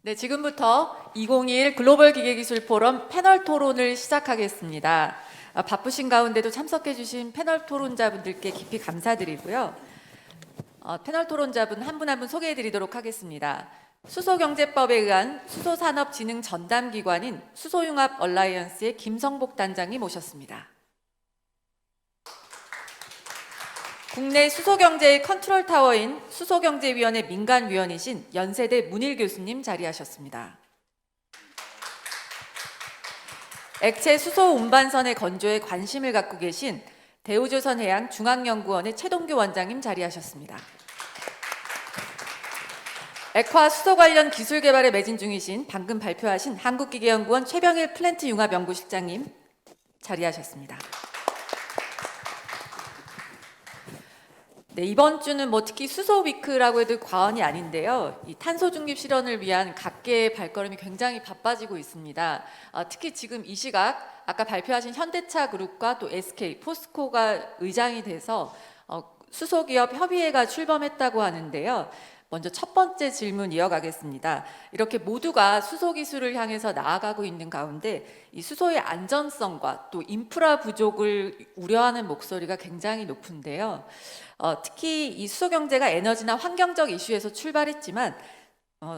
네, 지금부터 2021 글로벌 기계기술 포럼 패널 토론을 시작하겠습니다. 바쁘신 가운데도 참석해 주신 패널 토론자분들께 깊이 감사드리고요. 패널 토론자분 한 분 한 분 소개해 드리도록 하겠습니다. 수소경제법에 의한 수소산업진흥 전담기관인 수소융합 얼라이언스의 김성복 단장님 모셨습니다. 국내 수소경제의 컨트롤 타워인 수소경제위원회 민간위원이신 연세대 문일 교수님 자리하셨습니다. 액체 수소 운반선의 건조에 관심을 갖고 계신 대우조선해양 중앙연구원의 최동규 원장님 자리하셨습니다. 액화 수소 관련 기술 개발에 매진 중이신 방금 발표하신 한국기계연구원 최병일 플랜트 융합연구실장님 자리하셨습니다. 네, 이번 주는 특히 수소 위크라고 해도 과언이 아닌데요. 이 탄소 중립 실현을 위한 각계의 발걸음이 굉장히 바빠지고 있습니다. 특히 지금 이 시각 아까 발표하신 현대차 그룹과 또 SK, 포스코가 의장이 돼서 수소기업 협의회가 출범했다고 하는데요. 먼저 첫 번째 질문 이어가겠습니다. 이렇게 모두가 수소 기술을 향해서 나아가고 있는 가운데 이 수소의 안전성과 또 인프라 부족을 우려하는 목소리가 굉장히 높은데요. 특히 이 수소 경제가 에너지나 환경적 이슈에서 출발했지만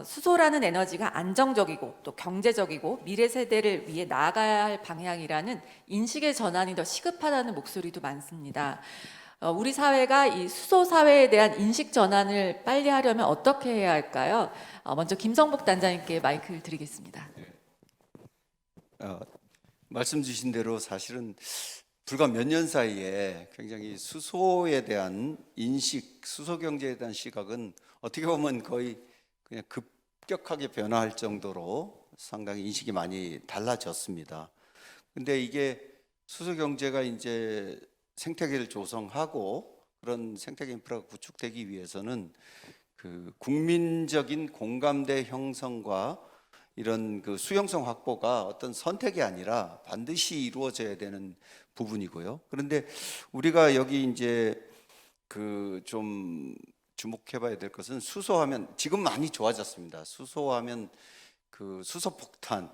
수소라는 에너지가 안정적이고 또 경제적이고 미래 세대를 위해 나아가야 할 방향이라는 인식의 전환이 더 시급하다는 목소리도 많습니다. 우리 사회가 이 수소 사회에 대한 인식 전환을 빨리 하려면 어떻게 해야 할까요? 먼저 김성복 단장님께 마이크를 드리겠습니다. 말씀 주신 대로 사실은 불과 몇 년 사이에 굉장히 수소에 대한 인식, 수소 경제에 대한 시각은 어떻게 보면 거의 그냥 급격하게 변화할 정도로 상당히 인식이 많이 달라졌습니다. 근데 이게 수소 경제가 이제 생태계를 조성하고 그런 생태계 인프라가 구축되기 위해서는 그 국민적인 공감대 형성과 이런 그 수용성 확보가 어떤 선택이 아니라 반드시 이루어져야 되는 부분이고요. 그런데 우리가 여기 이제 그 좀 주목해봐야 될 것은 수소하면 지금 많이 좋아졌습니다. 수소하면 그 수소 폭탄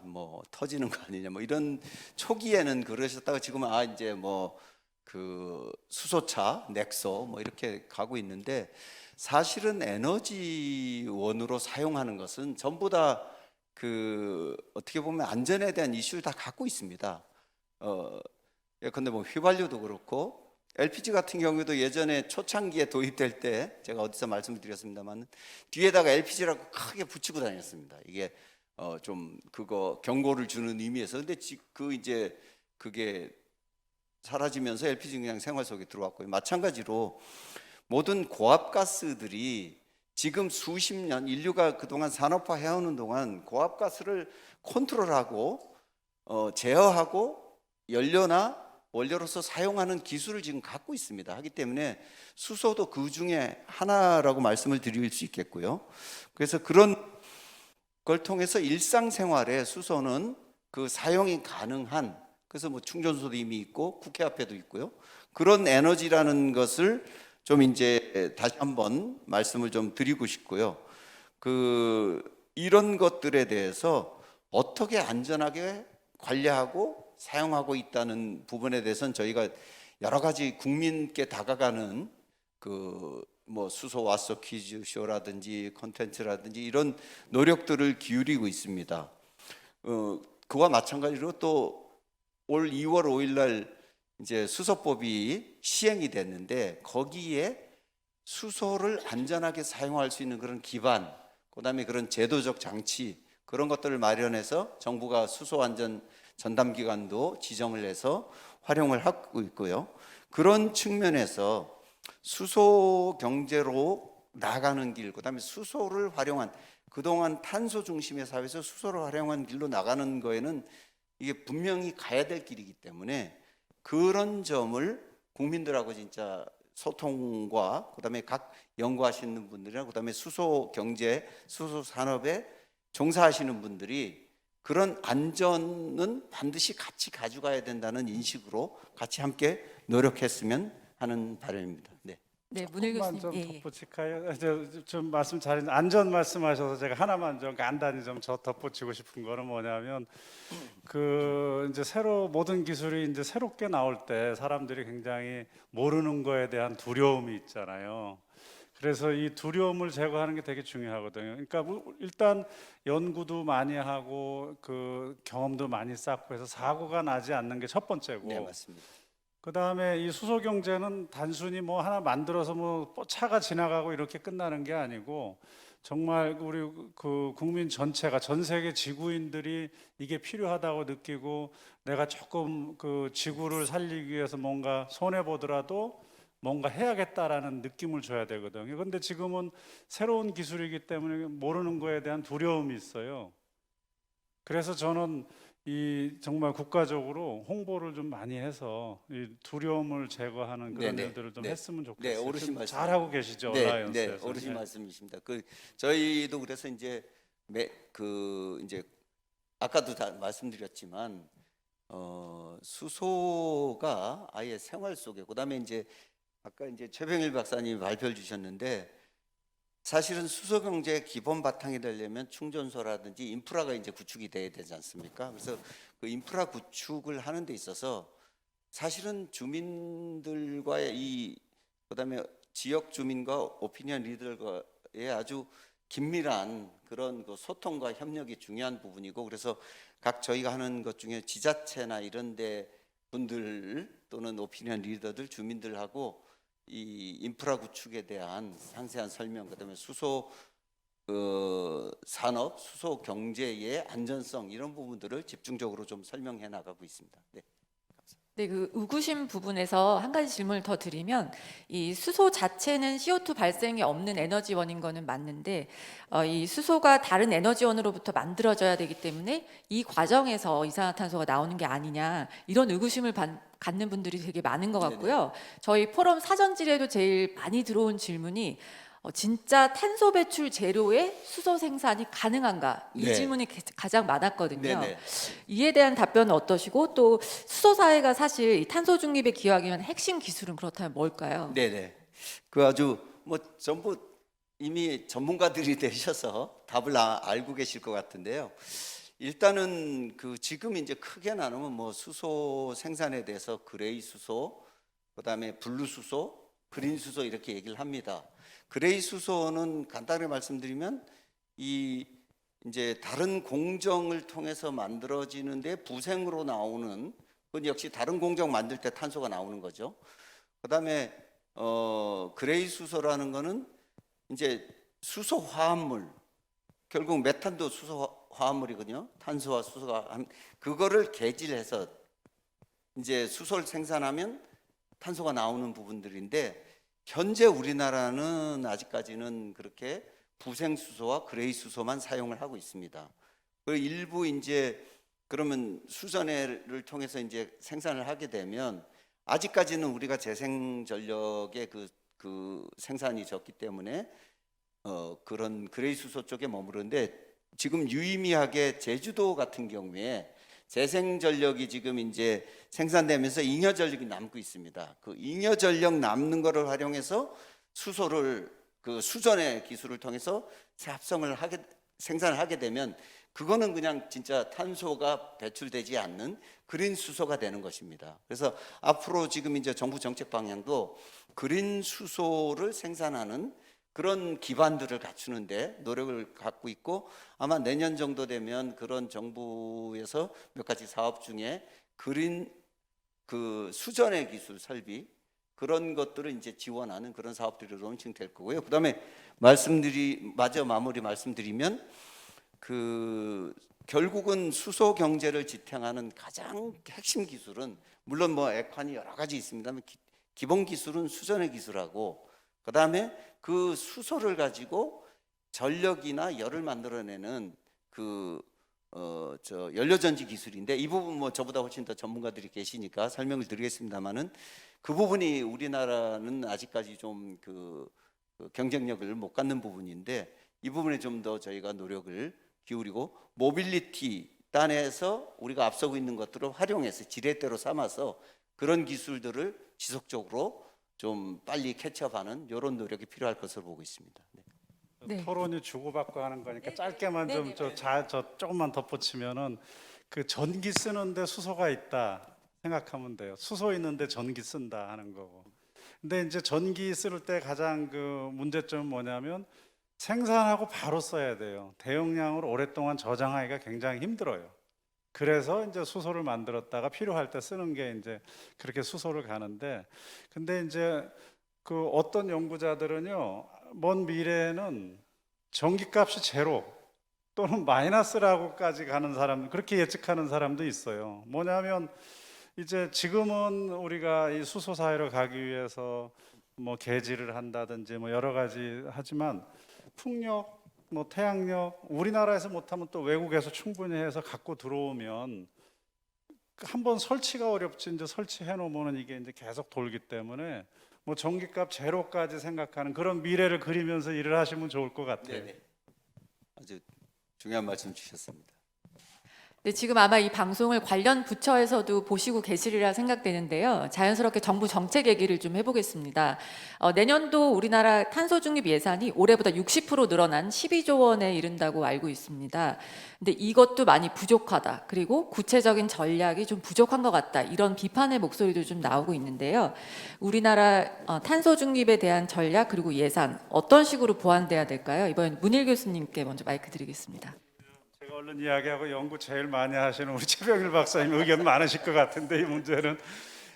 터지는 거 아니냐 이런 초기에는 그러셨다가 지금은 이제 그 수소차, 넥소 이렇게 가고 있는데 사실은 에너지원으로 사용하는 것은 전부 다 그 어떻게 보면 안전에 대한 이슈를 다 갖고 있습니다. 예컨대 휘발유도 그렇고 LPG 같은 경우에도 예전에 초창기에 도입될 때 제가 어디서 말씀드렸습니다만 뒤에다가 LPG라고 크게 붙이고 다녔습니다. 이게 좀 그거 경고를 주는 의미에서. 근데 이제 그게 사라지면서 LPG 그냥 생활 속에 들어왔고요. 마찬가지로 모든 고압가스들이 지금 수십 년 인류가 그동안 산업화 해오는 동안 고압가스를 컨트롤하고 제어하고 연료나 원료로서 사용하는 기술을 지금 갖고 있습니다. 하기 때문에 수소도 그 중에 하나라고 말씀을 드릴 수 있겠고요. 그래서 그런 걸 통해서 일상생활에 수소는 그 사용이 가능한, 그래서 충전소도 이미 있고 국회 앞에도 있고요. 그런 에너지라는 것을 좀 이제 다시 한번 말씀을 좀 드리고 싶고요. 이런 것들에 대해서 어떻게 안전하게 관리하고 사용하고 있다는 부분에 대해서는 저희가 여러 가지 국민께 다가가는 수소 왓소 퀴즈 쇼라든지 콘텐츠라든지 이런 노력들을 기울이고 있습니다. 그와 마찬가지로 또 올 2월 5일 날 이제 수소법이 시행이 됐는데 거기에 수소를 안전하게 사용할 수 있는 그런 기반, 그다음에 그런 제도적 장치 그런 것들을 마련해서 정부가 수소 안전 전담기관도 지정을 해서 활용을 하고 있고요. 그런 측면에서 수소 경제로 나가는 길, 그다음에 수소를 활용한, 그동안 탄소 중심의 사회에서 수소를 활용한 길로 나가는 거에는 이게 분명히 가야 될 길이기 때문에 그런 점을 국민들하고 진짜 소통과 그다음에 각 연구하시는 분들이나 그다음에 수소 경제, 수소 산업에 종사하시는 분들이 그런 안전은 반드시 같이 가져가야 된다는 인식으로 같이 함께 노력했으면 하는 바람입니다. 네. 네, 문일 조금만 교수님. 좀 예, 예. 덧붙일까요? 좀 말씀 잘 안전 말씀하셔서 제가 하나만 좀 간단히 좀 덧붙이고 싶은 거는 뭐냐면 그 이제 새로 모든 기술이 이제 새롭게 나올 때 사람들이 굉장히 모르는 거에 대한 두려움이 있잖아요. 그래서 이 두려움을 제거하는 게 되게 중요하거든요. 그러니까 일단 연구도 많이 하고 그 경험도 많이 쌓고 해서 사고가 나지 않는 게 첫 번째고, 네, 맞습니다. 그 다음에 이 수소 경제는 단순히 뭐 하나 만들어서 뭐 차가 지나가고 이렇게 끝나는 게 아니고 정말 우리 그 국민 전체가 전 세계 지구인들이 이게 필요하다고 느끼고 내가 조금 그 지구를 살리기 위해서 뭔가 손해 보더라도 뭔가 해야겠다라는 느낌을 줘야 되거든요. 근데 지금은 새로운 기술이기 때문에 모르는 거에 대한 두려움이 있어요. 그래서 저는 이 정말 국가적으로 홍보를 좀 많이 해서 이 두려움을 제거하는 그런 네네. 일들을 좀 네. 했으면 네, 좋겠어요. 어르신 좀 말씀. 잘하고 계시죠, 네, 얼라이언스에서. 네, 어르신 네. 말씀이십니다. 그 저희도 그래서 이제 이제 아까도 다 말씀드렸지만 수소가 아예 생활 속에, 그다음에 이제 아까 이제 최병일 박사님이 발표를 주셨는데, 사실은 수소 경제의 기본 바탕이 되려면 충전소라든지 인프라가 이제 구축이 돼야 되지 않습니까? 그래서 그 인프라 구축을 하는 데 있어서 사실은 주민들과의 그다음에 지역 주민과 오피니언 리더들과의 아주 긴밀한 그런 그 소통과 협력이 중요한 부분이고, 그래서 각 저희가 하는 것 중에 지자체나 이런 데 분들 또는 오피니언 리더들, 주민들하고 이 인프라 구축에 대한 상세한 설명, 그다음에 수소 산업, 수소 경제의 안전성, 이런 부분들을 집중적으로 좀 설명해 나가고 있습니다. 네. 네, 그 의구심 부분에서 한 가지 질문을 더 드리면, 이 수소 자체는 CO2 발생이 없는 에너지원인 거는 맞는데, 이 수소가 다른 에너지원으로부터 만들어져야 되기 때문에 이 과정에서 이산화탄소가 나오는 게 아니냐, 이런 의구심을 갖는 분들이 되게 많은 것 같고요. 저희 포럼 사전질에도 제일 많이 들어온 질문이 진짜 탄소 배출 제로의 수소 생산이 가능한가? 이 네. 질문이 가장 많았거든요. 네네. 이에 대한 답변은 어떠시고, 또 수소 사회가 사실 이 탄소 중립에 기여하기 위한 핵심 기술은 그렇다면 뭘까요? 네네. 그 아주 뭐 전부 이미 전문가들이 되셔서 답을 알고 계실 것 같은데요. 일단은 그 지금 이제 크게 나누면 뭐 수소 생산에 대해서 그레이 수소, 그다음에 블루 수소, 그린 수소 이렇게 얘기를 합니다. 그레이 수소는 간단히 말씀드리면 이 이제 다른 공정을 통해서 만들어지는데 부생으로 나오는, 그건 역시 다른 공정 만들 때 탄소가 나오는 거죠. 그다음에 그레이 수소라는 거는 이제 수소 화합물, 결국 메탄도 수소 화합물이거든요. 탄소와 수소가 그거를 개질해서 이제 수소를 생산하면 탄소가 나오는 부분들인데, 현재 우리나라는 아직까지는 그렇게 부생 수소와 그레이 수소만 사용을 하고 있습니다. 그리고 일부 이제 그러면 수전해를 통해서 이제 생산을 하게 되면, 아직까지는 우리가 재생 전력의 그 생산이 적기 때문에 그런 그레이 수소 쪽에 머무르는데, 지금 유의미하게 제주도 같은 경우에 재생 전력이 지금 이제 생산되면서 잉여 전력이 남고 있습니다. 그 잉여 전력 남는 거를 활용해서 수소를 그 수전의 기술을 통해서 생산을 하게 되면, 그거는 그냥 진짜 탄소가 배출되지 않는 그린 수소가 되는 것입니다. 그래서 앞으로 지금 이제 정부 정책 방향도 그린 수소를 생산하는 그런 기반들을 갖추는데 노력을 갖고 있고, 아마 내년 정도 되면 그런 정부에서 몇 가지 사업 중에 그린 그 수전의 기술 설비, 그런 것들을 이제 지원하는 그런 사업들이 론칭될 거고요. 그다음에 마무리 말씀드리면, 그 결국은 수소 경제를 지탱하는 가장 핵심 기술은, 물론 뭐 액환이 여러 가지 있습니다만 기본 기술은 수전의 기술하고, 그다음에 그 수소를 가지고 전력이나 열을 만들어내는 연료전지 기술인데, 이 부분 뭐 저보다 훨씬 더 전문가들이 계시니까 설명을 드리겠습니다만은, 그 부분이 우리나라는 아직까지 좀 그 경쟁력을 못 갖는 부분인데, 이 부분에 좀 더 저희가 노력을 기울이고, 모빌리티 단에서 우리가 앞서고 있는 것들을 활용해서 지렛대로 삼아서 그런 기술들을 지속적으로 좀 빨리 캐치업하는 이런 노력이 필요할 것으로 보고 있습니다. 네. 네. 토론이 주고받고 하는 거니까 짧게만 네, 네, 저 조금만 덧붙이면은 그 전기 쓰는데 수소가 있다 생각하면 돼요. 수소 있는데 전기 쓴다 하는 거고. 근데 이제 전기 쓸 때 가장 그 문제점은 뭐냐면 생산하고 바로 써야 돼요. 대용량으로 오랫동안 저장하기가 굉장히 힘들어요. 그래서 이제 수소를 만들었다가 필요할 때 쓰는 게 이제 그렇게 수소를 가는데, 근데 이제 그 어떤 연구자들은요, 먼 미래에는 전기값이 제로 또는 마이너스라고까지 가는 사람, 그렇게 예측하는 사람도 있어요. 뭐냐면 이제 지금은 우리가 이 수소 사회로 가기 위해서 뭐 개지를 한다든지 뭐 여러 가지 하지만 풍력, 뭐 태양력, 우리나라에서 못하면 또 외국에서 충분히 해서 갖고 들어오면 한번 설치가 어렵지, 이제 설치해 놓으면 이게 이제 계속 돌기 때문에 뭐 전기값 제로까지 생각하는 그런 미래를 그리면서 일을 하시면 좋을 것 같아요. 네네. 아주 중요한 말씀 주셨습니다. 네, 지금 아마 이 방송을 관련 부처에서도 보시고 계시리라 생각되는데요. 자연스럽게 정부 정책 얘기를 좀 해보겠습니다. 내년도 우리나라 탄소 중립 예산이 올해보다 60% 늘어난 12조 원에 이른다고 알고 있습니다. 근데 이것도 많이 부족하다. 그리고 구체적인 전략이 좀 부족한 것 같다. 이런 비판의 목소리도 좀 나오고 있는데요. 우리나라 탄소 중립에 대한 전략 그리고 예산 어떤 식으로 보완돼야 될까요? 이번 문일 교수님께 먼저 마이크 드리겠습니다. 제가 얼른 이야기하고 연구 제일 많이 하시는 우리 최병일 박사님 의견 많으실 것 같은데, 이 문제는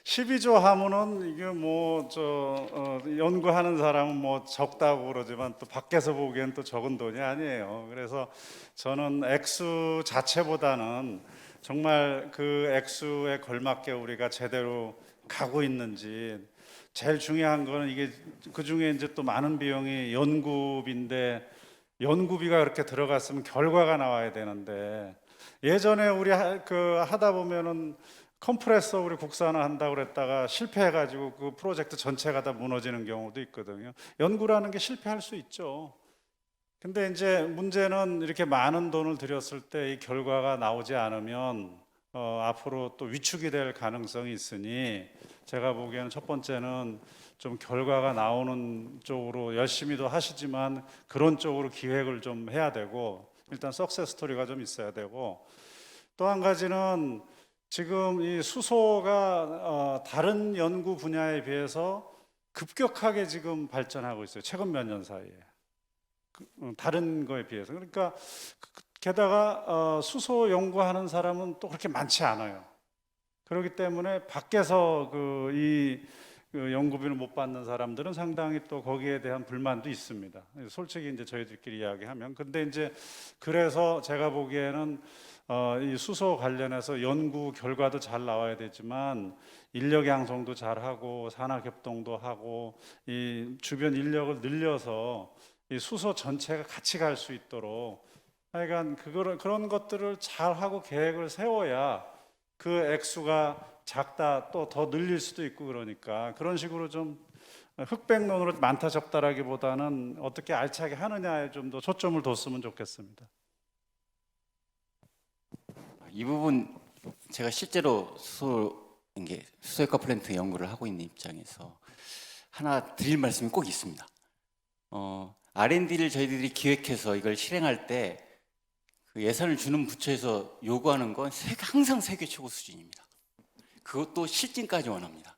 12조 하면은 이게 뭐 연구하는 사람은 뭐 적다고 그러지만 또 밖에서 보기엔 또 적은 돈이 아니에요. 그래서 저는 액수 자체보다는 정말 그 액수에 걸맞게 우리가 제대로 가고 있는지, 제일 중요한 거는 이게 그 중에 이제 또 많은 비용이 연구비인데, 연구비가 그렇게 들어갔으면 결과가 나와야 되는데, 예전에 우리 하다 보면은 컴프레서 우리 국산화 한다고 그랬다가 실패해가지고 그 프로젝트 전체가 다 무너지는 경우도 있거든요. 연구라는 게 실패할 수 있죠. 근데 이제 문제는 이렇게 많은 돈을 들였을 때 이 결과가 나오지 않으면 앞으로 또 위축이 될 가능성이 있으니, 제가 보기에는 첫 번째는 좀 결과가 나오는 쪽으로 열심히도 하시지만 그런 쪽으로 기획을 좀 해야 되고, 일단 석세스 스토리가 좀 있어야 되고, 또 한 가지는 지금 이 수소가 다른 연구 분야에 비해서 급격하게 지금 발전하고 있어요. 최근 몇 년 사이에. 다른 거에 비해서. 그러니까 게다가 수소 연구하는 사람은 또 그렇게 많지 않아요. 그렇기 때문에 밖에서 그 연구비를 못 받는 사람들은 상당히 또 거기에 대한 불만도 있습니다. 솔직히 이제 저희들끼리 이야기하면. 근데 이제 그래서 제가 보기에는 이 수소 관련해서 연구 결과도 잘 나와야 되지만 인력 양성도 잘 하고 산학 협동도 하고 이 주변 인력을 늘려서 이 수소 전체가 같이 갈 수 있도록, 하여간 그런 것들을 잘 하고 계획을 세워야 그 액수가 작다 또 더 늘릴 수도 있고, 그러니까 그런 식으로 좀 흑백론으로 많다 적다라기보다는 어떻게 알차게 하느냐에 좀 더 초점을 뒀으면 좋겠습니다. 이 부분 제가 실제로 수소효과 플랜트 연구를 하고 있는 입장에서 하나 드릴 말씀이 꼭 있습니다. R&D를 저희들이 기획해서 이걸 실행할 때 그 예산을 주는 부처에서 요구하는 건 항상 세계 최고 수준입니다. 그것도 실증까지 원합니다.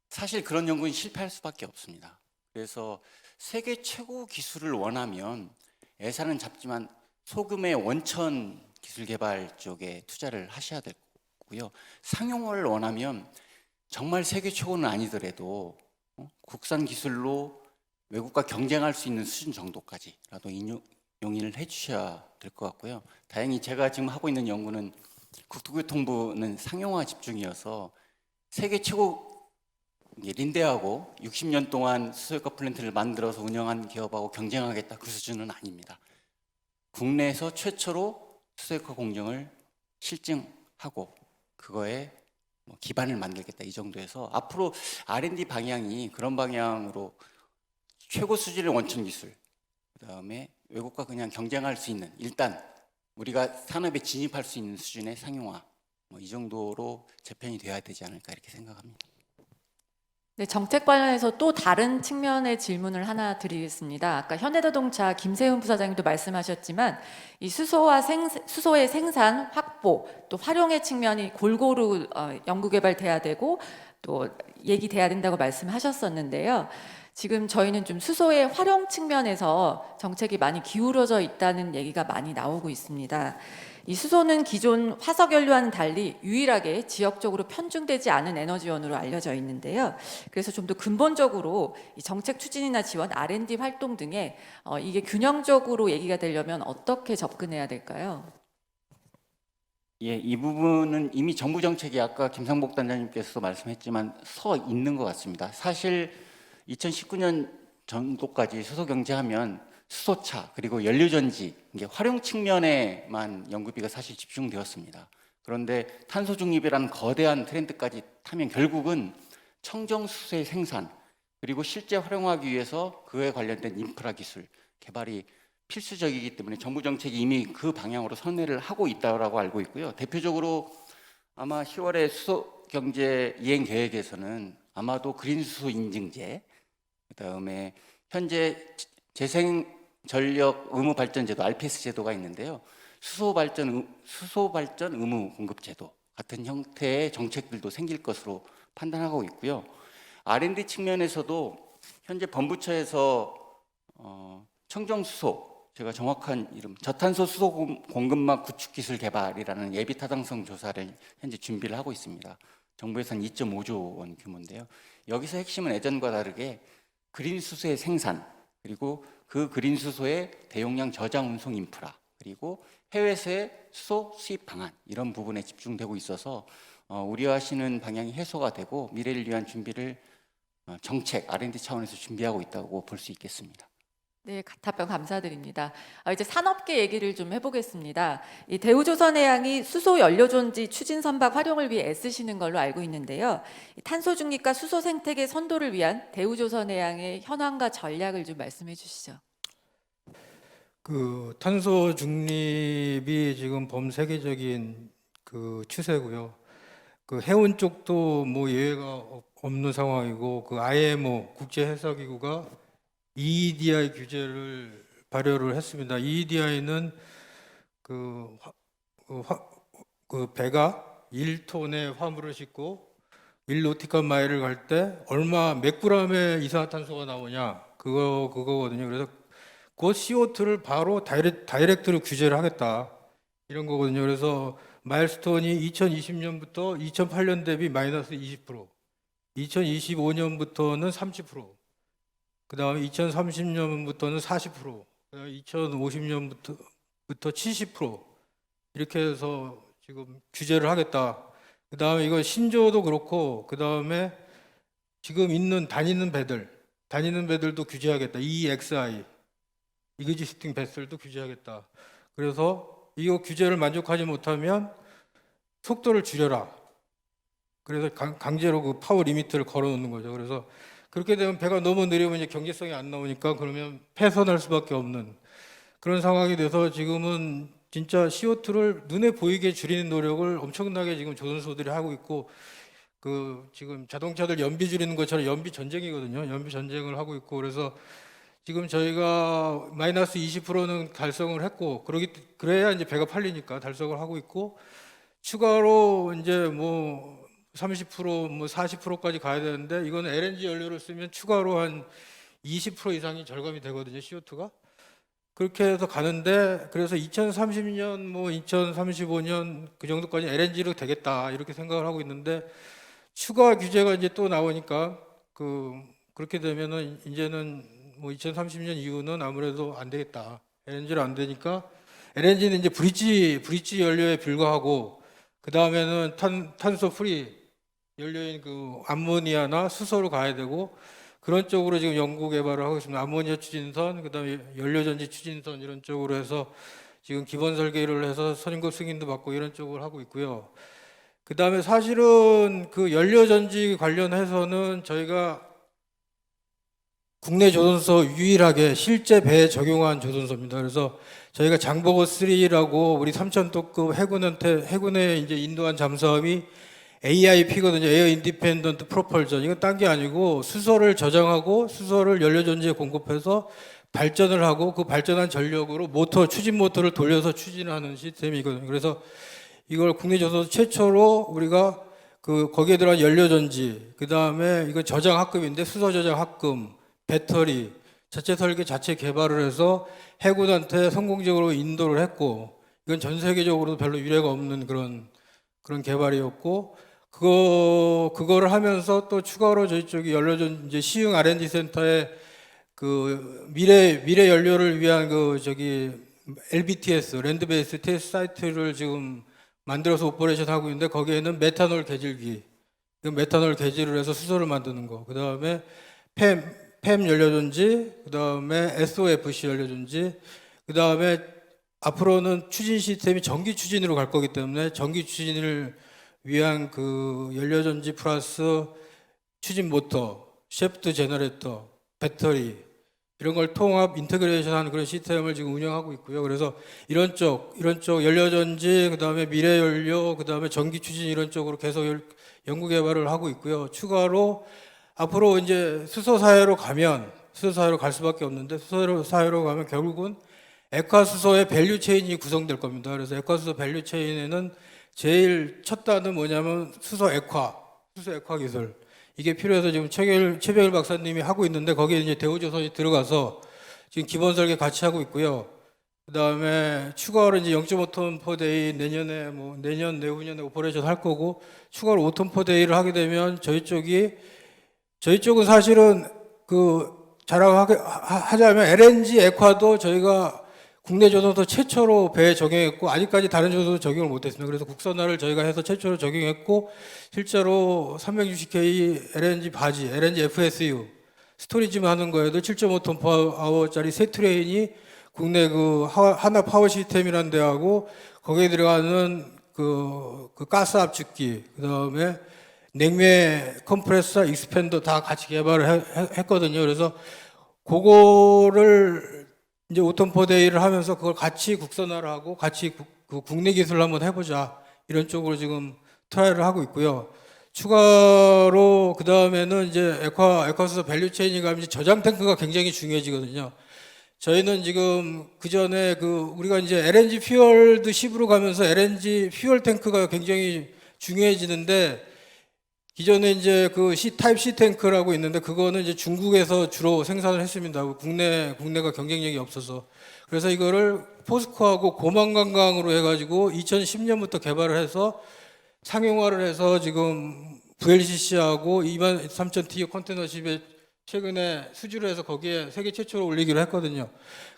사실 그런 연구는 실패할 수밖에 없습니다. 그래서 세계 최고 기술을 원하면 예산은 잡지만 소금의 원천 기술 개발 쪽에 투자를 하셔야 되고요. 상용화를 원하면 정말 세계 최고는 아니더라도 국산 기술로 외국과 경쟁할 수 있는 수준 정도까지라도 용인을 해주셔야 될 것 같고요. 다행히 제가 지금 하고 있는 연구는 국토교통부는 상용화 집중이어서 세계 최고 린데하고 60년 동안 수소효과 플랜트를 만들어서 운영한 기업하고 경쟁하겠다, 그 수준은 아닙니다. 국내에서 최초로 수소효과 공정을 실증하고 그거에 기반을 만들겠다, 이 정도에서 앞으로 R&D 방향이 그런 방향으로 최고 수준의 원천 기술, 그다음에 외국과 그냥 경쟁할 수 있는, 일단 우리가 산업에 진입할 수 있는 수준의 상용화, 이 정도로 재편이 돼야 되지 않을까 이렇게 생각합니다. 네, 정책 관련해서 또 다른 측면의 질문을 하나 드리겠습니다. 아까 현대자동차 김세훈 부사장님도 말씀하셨지만 이 수소의 생산, 확보, 또 활용의 측면이 골고루 연구개발돼야 되고 또 얘기돼야 된다고 말씀하셨었는데요. 지금 저희는 좀 수소의 활용 측면에서 정책이 많이 기울어져 있다는 얘기가 많이 나오고 있습니다. 이 수소는 기존 화석연료와는 달리 유일하게 지역적으로 편중되지 않은 에너지원으로 알려져 있는데요. 그래서 좀 더 근본적으로 이 정책 추진이나 지원, R&D 활동 등에 이게 균형적으로 얘기가 되려면 어떻게 접근해야 될까요? 예, 이 부분은 이미 정부 정책이 아까 김상복 단장님께서도 말씀했지만 서 있는 것 같습니다. 사실 2019년 정도까지 수소 경제하면 수소차 그리고 연료전지 이게 활용 측면에만 연구비가 사실 집중되었습니다. 그런데 탄소 중립이라는 거대한 트렌드까지 타면 결국은 청정 수소의 생산 그리고 실제 활용하기 위해서 그에 관련된 인프라 기술 개발이 필수적이기 때문에 정부 정책이 이미 그 방향으로 선회를 하고 있다고 알고 있고요. 대표적으로 아마 10월에 수소 경제 이행 계획에서는 아마도 그린 수소 인증제, 그다음에 현재 재생 전력 의무 발전 제도 RPS 제도가 있는데요. 수소 발전 의무 공급 제도 같은 형태의 정책들도 생길 것으로 판단하고 있고요. R&D 측면에서도 현재 범부처에서 청정 수소 제가 정확한 이름 저탄소 수소 공급망 구축 기술 개발이라는 예비 타당성 조사를 현재 준비를 하고 있습니다. 정부 예산 2.5조 원 규모인데요. 여기서 핵심은 예전과 다르게 그린 수소의 생산 그리고 그 그린 수소의 대용량 저장 운송 인프라 그리고 해외에서의 수소 수입 방안 이런 부분에 집중되고 있어서 우려하시는 방향이 해소가 되고 미래를 위한 준비를 정책 R&D 차원에서 준비하고 있다고 볼 수 있겠습니다. 네, 답변 감사드립니다. 이제 산업계 얘기를 좀 해보겠습니다. 이 대우조선해양이 수소 연료존지 추진 선박 활용을 위해 애쓰시는 걸로 알고 있는데요. 이 탄소 중립과 수소 생태계 선도를 위한 대우조선해양의 현황과 전략을 좀 말씀해 주시죠. 그 탄소 중립이 지금 범세계적인 그 추세고요. 그 해운 쪽도 뭐 예외가 없는 상황이고 그 IMO 국제해사기구가 EEDI 규제를 발효를 했습니다. EEDI는 그 배가 1톤의 화물을 싣고 1노티칸 마일을 갈 때 얼마 몇 그램의 이산화탄소가 나오냐 그거거든요. 그래서 그 CO2를 바로 다이렉트로 규제를 하겠다 이런 거거든요. 그래서 마일스톤이 2020년부터 2008년 대비 마이너스 20%, 2025년부터는 30%, 그 다음에 2030년부터는 40%, 그 다음에 2050년부터 70% 이렇게 해서 지금 규제를 하겠다. 그 다음에 이거 신조도 그렇고 그 다음에 지금 다니는 배들도 규제하겠다. EEXI 이그지스팅 베슬도 규제하겠다. 그래서 이거 규제를 만족하지 못하면 속도를 줄여라. 그래서 강제로 그 파워 리미트를 걸어놓는 거죠. 그래서 그렇게 되면 배가 너무 느리면 이제 경제성이 안 나오니까 그러면 폐선할 수밖에 없는 그런 상황이 돼서 지금은 진짜 CO2를 눈에 보이게 줄이는 노력을 엄청나게 지금 조선소들이 하고 있고 그 지금 자동차들 연비 줄이는 것처럼 연비 전쟁이거든요. 연비 전쟁을 하고 있고 그래서 지금 저희가 마이너스 20%는 달성을 했고 그래야 이제 배가 팔리니까 달성을 하고 있고 추가로 이제 뭐 30%, 뭐 40%까지 가야 되는데 이건 LNG 연료를 쓰면 추가로 한 20% 이상이 절감이 되거든요, CO2가. 그렇게 해서 가는데 그래서 2030년, 뭐 2035년 그 정도까지 LNG로 되겠다 이렇게 생각을 하고 있는데 추가 규제가 이제 또 나오니까 그렇게 되면은 이제는 뭐 2030년 이후는 아무래도 안 되겠다. LNG로 안 되니까 LNG는 이제 브릿지 연료에 불과하고 그 다음에는 탄소 프리 연료인 그 암모니아나 수소로 가야 되고 그런 쪽으로 지금 연구 개발을 하고 있습니다. 암모니아 추진선, 그다음에 연료전지 추진선 이런 쪽으로 해서 지금 기본 설계를 해서 선임급 승인도 받고 이런 쪽으로 하고 있고요. 그다음에 사실은 그 연료전지 관련해서는 저희가 국내 조선소 유일하게 실제 배에 적용한 조선소입니다. 그래서 저희가 장보고 3라고 우리 3,000톤급 해군에 이제 인도한 잠수함이 AIP거든요. 에어 인디펜던트 프로펄전. 이건 딴 게 아니고 수소를 저장하고 수소를 연료 전지에 공급해서 발전을 하고 그 발전한 전력으로 추진 모터를 돌려서 추진하는 시스템이거든요. 그래서 이걸 국내 조선 최초로 우리가 거기에 들어간 연료 전지, 그다음에 이거 저장 합금인데 수소 저장 합금, 배터리 자체 설계, 자체 개발을 해서 해군한테 성공적으로 인도를 했고, 이건 전 세계적으로도 별로 유례가 없는 그런 개발이었고, 그거를 하면서 또 추가로 저희 쪽이 연료전 이제 시흥 R&D 센터에 미래 연료를 위한 LBTS 랜드 베이스 테스트 사이트를 지금 만들어서 오퍼레이션 하고 있는데, 거기에는 메탄올 개질기, 메탄올 개질을 해서 수소를 만드는 거, 그 다음에 팸 연료전지, 그 다음에 SOFC 연료전지, 그 다음에 앞으로는 추진 시스템이 전기 추진으로 갈 거기 때문에 전기 추진을 위한 연료전지 플러스 추진 모터, 셰프트 제너레이터, 배터리 이런 걸 통합 인테그레이션하는 그런 시스템을 지금 운영하고 있고요. 그래서 이런 쪽 연료전지, 그 다음에 미래 연료, 그 다음에 전기 추진 이런 쪽으로 계속 연구 개발을 하고 있고요. 추가로 앞으로 이제 수소 사회로 갈 수밖에 없는데, 수소 사회로 가면 결국은 액화수소의 밸류 체인이 구성될 겁니다. 그래서 액화수소 밸류 체인에는 제일 첫 단은 뭐냐면 수소 액화 기술. 이게 필요해서 지금 최백일 박사님이 하고 있는데, 거기에 이제 대우조선이 들어가서 지금 기본 설계 같이 하고 있고요. 그 다음에 추가로 이제 0.5톤 퍼데이 내년 내후년에 오퍼레이션 할 거고, 추가로 5톤 퍼데이를 하게 되면 저희 쪽은 사실은 자랑하자면 LNG 액화도 저희가 국내 조선소 최초로 배에 적용했고, 아직까지 다른 조선소 적용을 못했습니다. 그래서 국산화를 저희가 해서 최초로 적용했고, 실제로 360K LNG 바지, LNG FSU 스토리지만 하는 거에도 7.5톤 퍼아워짜리 세 트레인이 국내 하나 파워 시스템이라는 데하고, 거기에 들어가는 가스 압축기, 그 다음에 냉매 컴프레서 익스펜더 다 같이 개발을 했거든요. 그래서 그거를 이제 5톤 퍼데이를 하면서 그걸 같이 국산화를 하고 같이 국내 기술을 한번 해보자, 이런 쪽으로 지금 트라이를 하고 있고요. 추가로 그 다음에는 이제 액화수소 밸류 체인이 가면 이제 저장 탱크가 굉장히 중요해지거든요. 저희는 지금 그 전에 우리가 이제 LNG 퓨얼드 10으로 가면서 LNG 퓨얼 탱크가 굉장히 중요해지는데, 기존에 이제 타입 C 탱크라고 있는데, 그거는 이제 중국에서 주로 생산을 했습니다. 국내가 경쟁력이 없어서. 그래서 이거를 포스코하고 고만관광으로 해가지고 2010년부터 개발을 해서 상용화를 해서 지금 VLCC하고 23,000TU 컨테이너십에 최근에 수주를 해서 거기에 세계 최초로 올리기로 했거든요.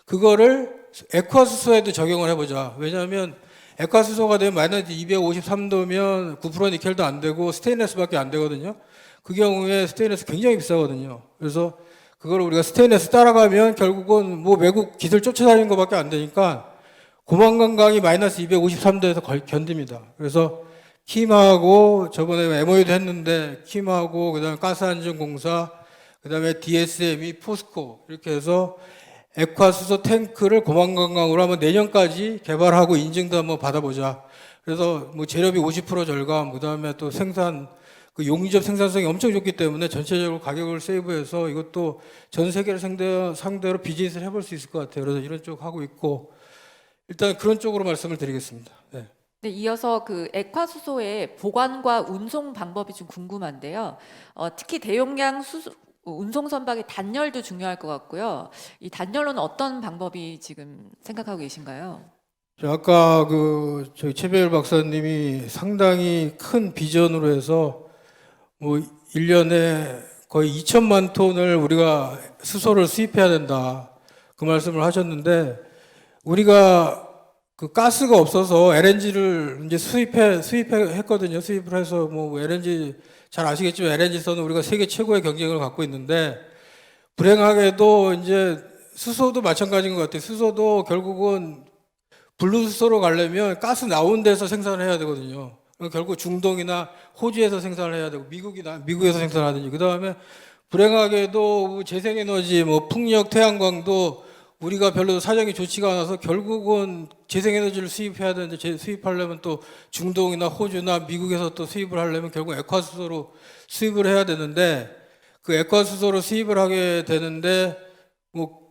그거를 액화수소에도 적용을 해보자. 왜냐하면 액화수소가 되면 마이너스 253도면 9% 니켈도 안 되고 스테인레스밖에 안 되거든요. 그 경우에 스테인레스 굉장히 비싸거든요. 그래서 그걸 우리가 스테인레스 따라가면 결국은 외국 기술 쫓아다니는 것밖에 안 되니까 고만관광이 마이너스 253도에서 견딥니다. 그래서 킴하고 저번에 MOU도 했는데, 킴하고 그다음에 가스안전공사, 그다음에 DSM이 포스코 이렇게 해서 액화수소 탱크를 고만관광으로 한번 내년까지 개발하고 인증도 한번 받아보자. 그래서 재료비 50% 절감, 그다음에 또 용접 생산성이 엄청 좋기 때문에 전체적으로 가격을 세이브해서 이것도 전 세계를 상대로 비즈니스를 해볼 수 있을 것 같아요. 그래서 이런 쪽 하고 있고, 일단 그런 쪽으로 말씀을 드리겠습니다. 네. 네, 이어서 액화수소의 보관과 운송 방법이 좀 궁금한데요. 특히 대용량 운송 선박의 단열도 중요할 것 같고요. 이 단열로는 어떤 방법이 지금 생각하고 계신가요? 아까 저희 최배열 박사님이 상당히 큰 비전으로 해서 1년에 거의 2천만 톤을 우리가 수소를 수입해야 된다, 그 말씀을 하셨는데, 우리가 가스가 없어서 LNG를 이제 수입했거든요. 수입을 해서 LNG 잘 아시겠지만 LNG선은 우리가 세계 최고의 경쟁을 갖고 있는데, 불행하게도 이제 수소도 마찬가지인 것 같아요. 수소도 결국은 블루수소로 가려면 가스 나온 데서 생산을 해야 되거든요. 결국 중동이나 호주에서 생산을 해야 되고, 미국에서 생산하든지, 그 다음에 불행하게도 재생에너지, 풍력, 태양광도 우리가 별로 사정이 좋지가 않아서 결국은 재생에너지를 수입해야 되는데 수입하려면 또 중동이나 호주나 미국에서 또 수입을 하려면 결국 액화수소로 수입을 해야 되는데 그 액화수소로 수입을 하게 되는데 뭐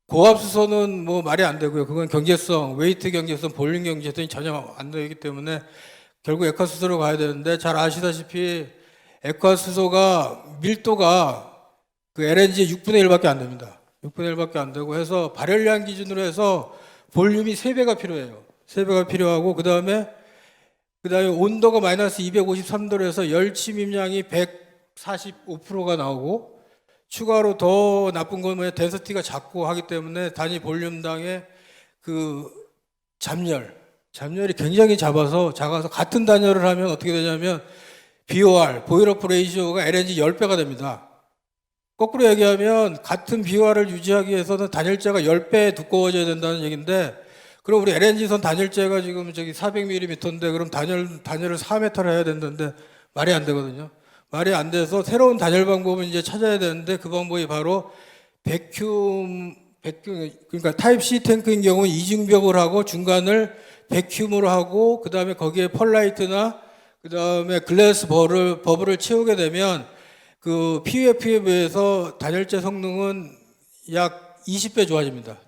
고압수소는 뭐 말이 안 되고요. 그건 경제성, 웨이트 경제성, 볼륨 경제성이 전혀 안 되기 때문에 결국 액화수소로 가야 되는데 잘 아시다시피 액화수소가 밀도가 그 LNG의 6분의 1밖에 안 됩니다. 6분의 1밖에 안 되고 해서 발열량 기준으로 해서 볼륨이 3배가 필요해요. 3배가 필요하고 그다음에 온도가 마이너스 253도로 해서 열 침입량이 145%가 나오고 추가로 더 나쁜 건 뭐냐 덴서티가 작고 하기 때문에 단위 볼륨당의 그 잠열이 굉장히 작아서 같은 단열을 하면 어떻게 되냐면 BOR, 보일 오프 레이시오가 LNG 10배가 됩니다. 거꾸로 얘기하면 같은 BOR을 유지하기 위해서는 단열재가 10배 두꺼워져야 된다는 얘기인데 그럼 우리 LNG선 단열재가 지금 저기 400mm인데 그럼 단열을 4m를 해야 된다는데 말이 안 되거든요. 말이 안 돼서 새로운 단열 방법을 이제 찾아야 되는데 그 방법이 바로 그러니까 타입 C 탱크인 경우 이중벽을 하고 중간을 백큐으로 하고 그다음에 거기에 펄라이트나 그다음에 글래스 버블을 채우게 되면 그 PUF에 비해서 단열재 성능은 약 20배 좋아집니다.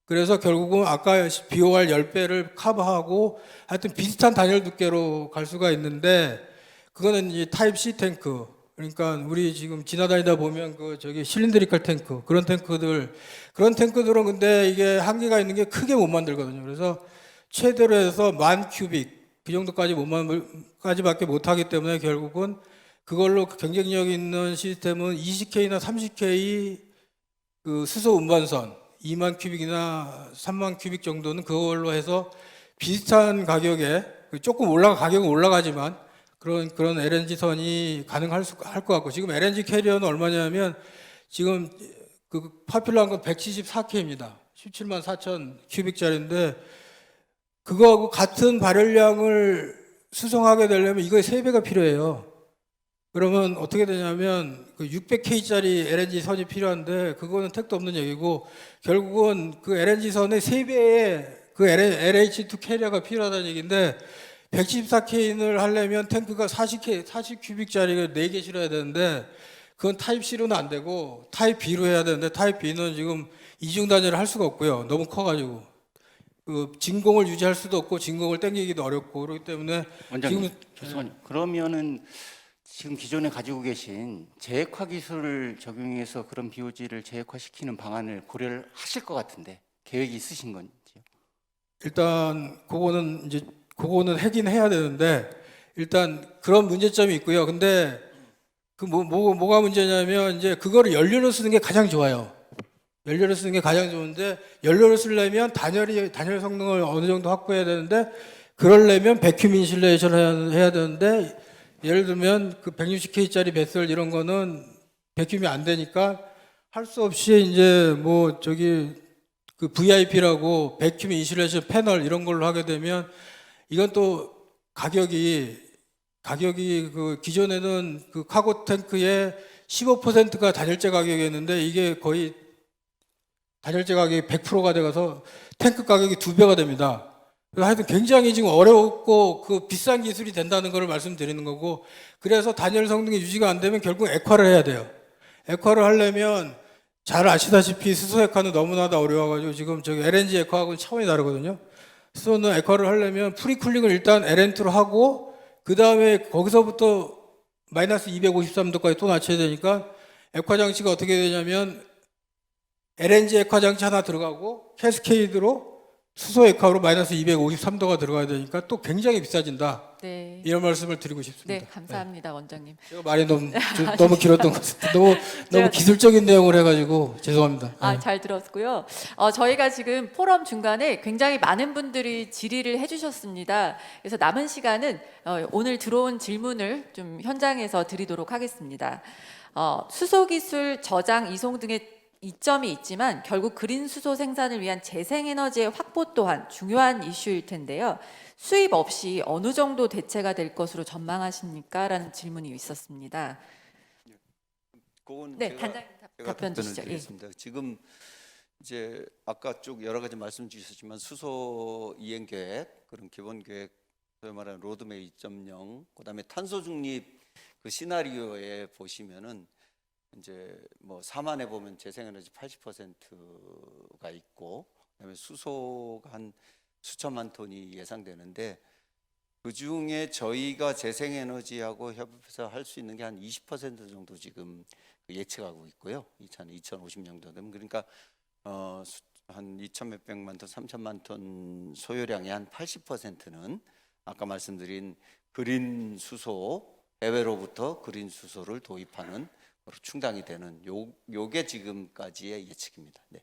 그래서 결국은 아까 BOR 10배를 커버하고 하여튼 비슷한 단열 두께로 갈 수가 있는데 그거는 이제 타입 C 탱크. 그러니까 우리 지금 지나다니다 보면 그 저기 실린드리컬 탱크 그런 탱크들은 근데 이게 한계가 있는 게 크게 못 만들거든요. 그래서 최대로 해서 10,000큐빅 그 정도까지밖에 못 하기 때문에 결국은 그걸로 경쟁력 있는 시스템은 20K나 30K 그 수소 운반선 2만 큐빅이나 3만 큐빅 정도는 그걸로 해서 비슷한 가격에 조금 가격은 올라가지만 그런 LNG 선이 가능할 것 같고 지금 LNG 캐리어는 얼마냐면 지금 그 파퓰러한 건 174K입니다. 17만 4천 큐빅짜리인데 그거하고 같은 발열량을 수송하게 되려면 이거의 3배가 필요해요. 그러면 어떻게 되냐면 그 600K짜리 LNG 선이 필요한데 그거는 택도 없는 얘기고 결국은 그 LNG 선의 3배의 그 LH2 캐리어가 필요하다는 얘기인데 114K를 하려면 탱크가 40큐빅짜리가 4개 실어야 되는데 그건 타입 C로는 안 되고 타입 B로 해야 되는데 타입 B는 지금 이중 단열을 할 수가 없고요. 너무 커가지고 그 진공을 유지할 수도 없고 진공을 땡기기도 어렵고 그렇기 때문에 원장님, 지금 죄송해요. 그러면은 지금 기존에 가지고 계신 재액화 기술을 적용해서 그런 BOG를 재액화시키는 방안을 고려를 하실 것 같은데 계획이 있으신 건지요? 일단 그거는 하긴 해야 되는데 일단 그런 문제점이 있고요. 근데 그 뭐가 문제냐면 이제 그거를 연료로 쓰는 게 가장 좋아요. 연료를 쓰는 게 가장 좋은데 연료를 쓰려면 단열 성능을 어느 정도 확보해야 되는데 그러려면 백큐 인슐레이션을 해야 되는데 예를 들면 그 160K짜리 배설 이런 거는 백큐이 안 되니까 할 수 없이 이제 뭐 저기 그 VIP라고 백큐 인슐레이션 패널 이런 걸로 하게 되면 이건 또 가격이 그 기존에는 그 카고 탱크의 15%가 단열재 가격이었는데 이게 거의 단열재 가격이 100%가 돼가서 탱크 가격이 2배가 됩니다. 그래서 하여튼 굉장히 지금 어렵고 그 비싼 기술이 된다는 걸 말씀드리는 거고 그래서 단열 성능이 유지가 안 되면 결국 액화를 해야 돼요. 액화를 하려면 잘 아시다시피 수소 액화는 너무나도 어려워가지고 지금 저기 LNG 액화하고는 차원이 다르거든요. 수소는 액화를 하려면 프리쿨링을 일단 LN2로 하고 그 다음에 거기서부터 마이너스 253도까지 또 낮춰야 되니까 액화 장치가 어떻게 되냐면 LNG 액화 장치 하나 들어가고 캐스케이드로 수소 액화로 마이너스 253도가 들어가야 되니까 또 굉장히 비싸진다. 네. 이런 말씀을 드리고 싶습니다. 네, 감사합니다, 원장님. 제가 말이 너무 길었던 것 같습니다. 너무 기술적인 내용을 해가지고 죄송합니다. 잘 들었고요. 저희가 지금 포럼 중간에 굉장히 많은 분들이 질의를 해주셨습니다. 그래서 남은 시간은 오늘 들어온 질문을 좀 현장에서 드리도록 하겠습니다. 수소 기술 저장, 이송 등의 이점이 있지만 결국 그린 수소 생산을 위한 재생에너지의 확보 또한 중요한 이슈일 텐데요. 수입 없이 어느 정도 대체가 될 것으로 전망하십니까? 라는 질문이 있었습니다. 그건 네, 제가 단장님 답변 주시죠. 예. 드리겠습니다. 지금 이제 아까 쭉 여러 가지 말씀 주셨지만 수소 이행 계획, 그런 기본 계획, 소위 말하는 로드맵 2.0, 그다음에 탄소 중립 그 시나리오에 보시면은 이제 뭐 사만에 보면 재생에너지 80%가 있고, 그다음에 수소가 한 수천만 톤이 예상되는데, 그 중에 저희가 재생에너지하고 협업해서 할 수 있는 게 한 20% 정도 지금 예측하고 있고요. 2050년도 되면, 그러니까 한 2천 몇백만 톤, 3천만 톤 소요량의 한 80%는 아까 말씀드린 그린 수소, 해외로부터 그린 수소를 도입하는 거로 충당이 되는 요게 지금까지의 예측입니다. 네.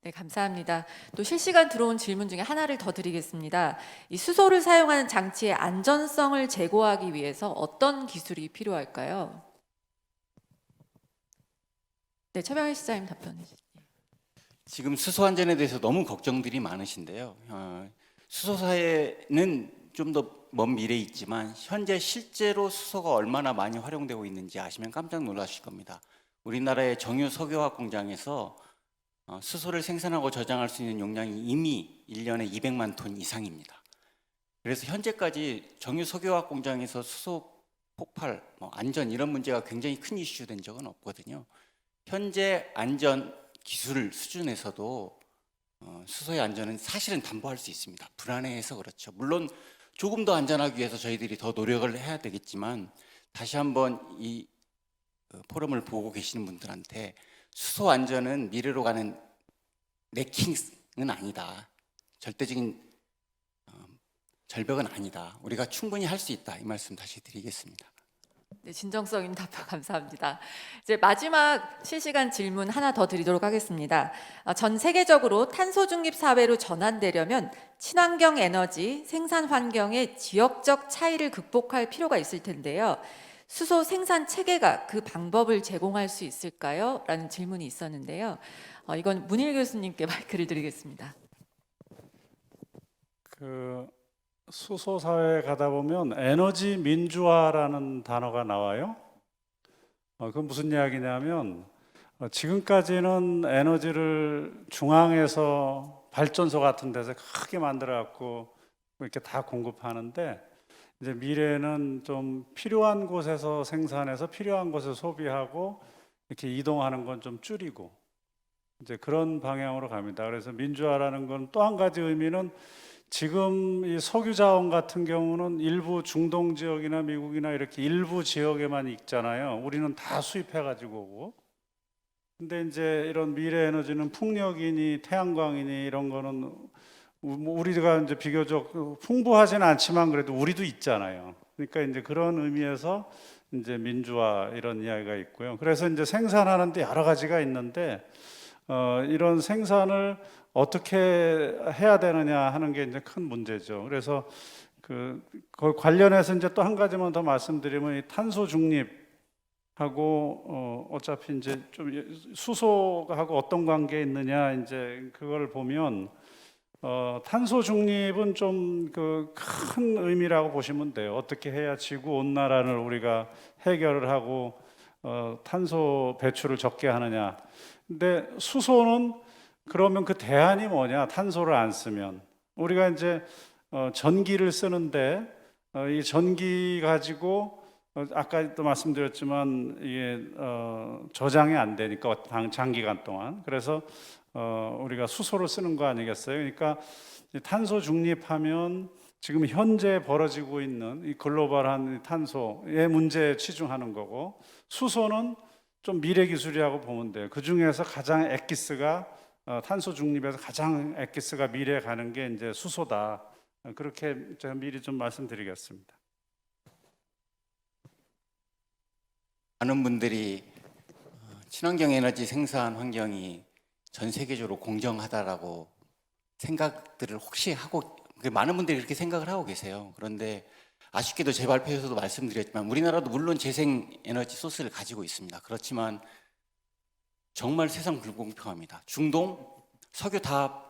네, 감사합니다. 또 실시간 들어온 질문 중에 하나를 더 드리겠습니다. 이 수소를 사용하는 장치의 안전성을 제고하기 위해서 어떤 기술이 필요할까요? 네, 최병희 시장님 답변해 주세요. 지금 수소 안전에 대해서 너무 걱정들이 많으신데요. 수소사에는 좀 더 먼 미래에 있지만 현재 실제로 수소가 얼마나 많이 활용되고 있는지 아시면 깜짝 놀라실 겁니다. 우리나라의 정유 석유화학 공장에서 수소를 생산하고 저장할 수 있는 용량이 이미 1년에 200만 톤 이상입니다. 그래서 현재까지 정유 석유화학 공장에서 수소 폭발, 안전 이런 문제가 굉장히 큰 이슈된 적은 없거든요. 현재 안전 기술 수준에서도 수소의 안전은 사실은 담보할 수 있습니다. 불안해해서 그렇죠. 물론 조금 더 안전하기 위해서 저희들이 더 노력을 해야 되겠지만, 다시 한번 이 포럼을 보고 계시는 분들한테 수소 안전은 미래로 가는 내킹은 아니다. 절대적인 절벽은 아니다. 우리가 충분히 할 수 있다. 이 말씀 다시 드리겠습니다. 네, 진정성 있는 답변 감사합니다. 이제 마지막 실시간 질문 하나 더 드리도록 하겠습니다. 전 세계적으로 탄소 중립 사회로 전환되려면 친환경 에너지 생산 환경의 지역적 차이를 극복할 필요가 있을 텐데요. 수소 생산 체계가 그 방법을 제공할 수 있을까요? 라는 질문이 있었는데요. 이건 문일 교수님께 마이크를 드리겠습니다. 그 수소 사회에 가다 보면 에너지 민주화라는 단어가 나와요. 그건 무슨 이야기냐면 지금까지는 에너지를 중앙에서 발전소 같은 데서 크게 만들어 갖고 이렇게 다 공급하는데, 이제 미래는 좀 필요한 곳에서 생산해서 필요한 곳에서 소비하고 이렇게 이동하는 건 좀 줄이고 이제 그런 방향으로 갑니다. 그래서 민주화라는 건 또 한 가지 의미는, 지금 이 석유 자원 같은 경우는 일부 중동 지역이나 미국이나 이렇게 일부 지역에만 있잖아요. 우리는 다 수입해 가지고 오고. 근데 이제 이런 미래 에너지는 풍력이니 태양광이니 이런 거는 우리가 이제 비교적 풍부하지는 않지만 그래도 우리도 있잖아요. 그러니까 이제 그런 의미에서 이제 민주화 이런 이야기가 있고요. 그래서 이제 생산하는데 여러 가지가 있는데 이런 생산을 어떻게 해야 되느냐 하는 게 이제 큰 문제죠. 그래서 그 관련해서 이제 또 한 가지만 더 말씀드리면, 이 탄소 중립하고 어차피 이제 좀 수소하고 어떤 관계에 있느냐, 이제 그걸 보면 탄소 중립은 좀 그 큰 의미라고 보시면 돼요. 어떻게 해야 지구 온난화를 우리가 해결을 하고 탄소 배출을 적게 하느냐. 근데 수소는 그러면 그 대안이 뭐냐? 탄소를 안 쓰면 우리가 이제 전기를 쓰는데 이 전기 가지고 아까도 말씀드렸지만 이게 저장이 안 되니까 장기간 동안, 그래서 우리가 수소를 쓰는 거 아니겠어요? 그러니까 탄소 중립하면 지금 현재 벌어지고 있는 이 글로벌한 탄소의 문제에 치중하는 거고, 수소는 좀 미래 기술이라고 보면 돼요. 그 중에서 가장 엑기스가 탄소 중립에서 가장 엑기스가 미래에 가는 게 이제 수소다. 그렇게 제가 미리 좀 말씀드리겠습니다. 많은 분들이 친환경 에너지 생산 환경이 전 세계적으로 공정하다라고 생각들을 혹시 하고, 많은 분들이 그렇게 생각을 하고 계세요. 그런데 아쉽게도 제 발표에서도 말씀드렸지만 우리나라도 물론 재생 에너지 소스를 가지고 있습니다. 그렇지만 정말 세상 불공평합니다. 중동 석유 다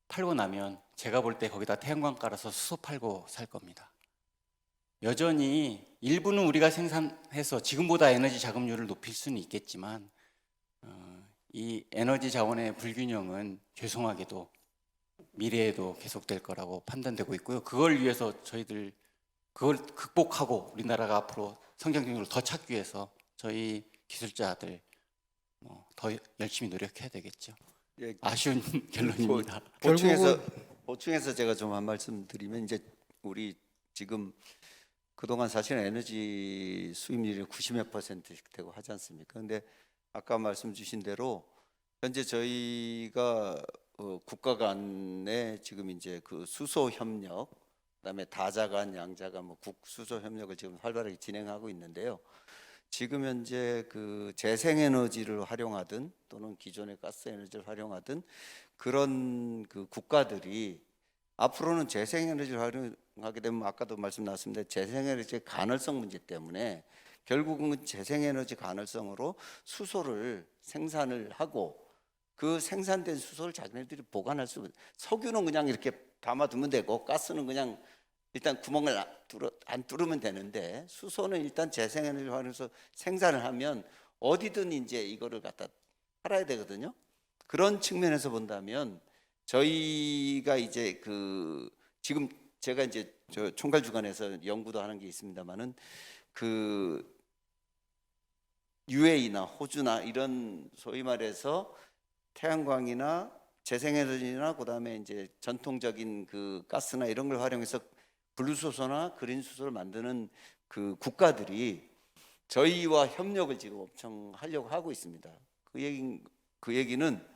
팔고 나면 제가 볼 때 거기다 태양광 깔아서 수소 팔고 살 겁니다. 여전히 일부는 우리가 생산해서 지금보다 에너지 자금률을 높일 수는 있겠지만 이 에너지 자원의 불균형은 죄송하게도 미래에도 계속될 거라고 판단되고 있고요. 그걸 위해서 저희들 그걸 극복하고 우리나라가 앞으로 성장 경로를 더 찾기 위해서 저희 기술자들 더 열심히 노력해야 되겠죠. 예, 아쉬운 결론입니다. 보충해서 제가 좀 한 말씀 드리면 이제 우리 지금 그동안 사실은 에너지 수입률이 90몇 %씩 되고 하지 않습니까? 근데 아까 말씀 주신 대로 현재 저희가 국가 간에 지금 이제 그 수소 협력, 그다음에 다자 간, 양자 간 뭐 국수소 협력을 지금 활발하게 진행하고 있는데요. 지금 현재 그 재생에너지를 활용하든 또는 기존의 가스 에너지를 활용하든 그런 그 국가들이 앞으로는 재생에너지를 활용하게 되면 아까도 말씀 나왔습니다. 재생에너지의 가능성 문제 때문에 결국은 재생에너지 가능성으로 수소를 생산을 하고 그 생산된 수소를 자기네들이 보관할 수, 석유는 그냥 이렇게 담아두면 되고 가스는 그냥 일단 구멍을 안 뚫으면 되는데 수소는 일단 재생에너지를 활용해서 생산을 하면 어디든 이제 이거를 갖다 팔아야 되거든요. 그런 측면에서 본다면 저희가 이제 그 지금 제가 이제 저 총괄 주관에서 연구도 하는 게 있습니다만은 그 UAE나 호주나 이런 소위 말해서 태양광이나 재생에너지나 그다음에 이제 전통적인 그 가스나 이런 걸 활용해서 블루수소나 그린수소를 만드는 그 국가들이 저희와 협력을 지금 엄청 하려고 하고 있습니다. 그 얘기는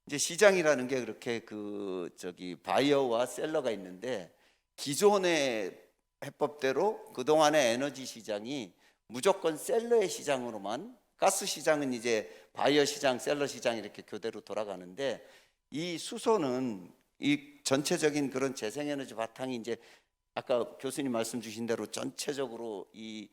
이제 시장이라는 게 그렇게 그 저기 바이어와 셀러가 있는데 기존의 해법대로 그동안의 에너지 시장이 무조건 셀러의 시장으로만, 가스 시장은 이제 바이어 시장, 셀러 시장 이렇게 교대로 돌아가는데 이 수소는 이 전체적인 그런 재생에너지 바탕이 이제 아까 교수님 말씀 주신 대로 전체적으로 이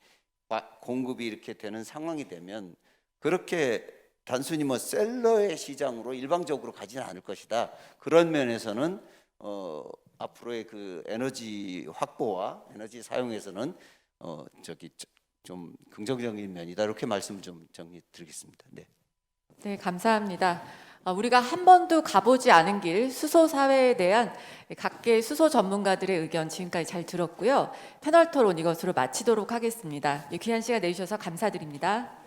공급이 이렇게 되는 상황이 되면 그렇게 단순히 뭐 셀러의 시장으로 일방적으로 가지는 않을 것이다. 그런 면에서는 앞으로의 그 에너지 확보와 에너지 사용에서는 저기 좀 긍정적인 면이다. 이렇게 말씀 좀 정리 드리겠습니다. 네. 네, 감사합니다. 우리가 한 번도 가보지 않은 길 수소 사회에 대한 각계 수소 전문가들의 의견 지금까지 잘 들었고요. 패널 토론 이것으로 마치도록 하겠습니다. 귀한 시간 내주셔서 감사드립니다.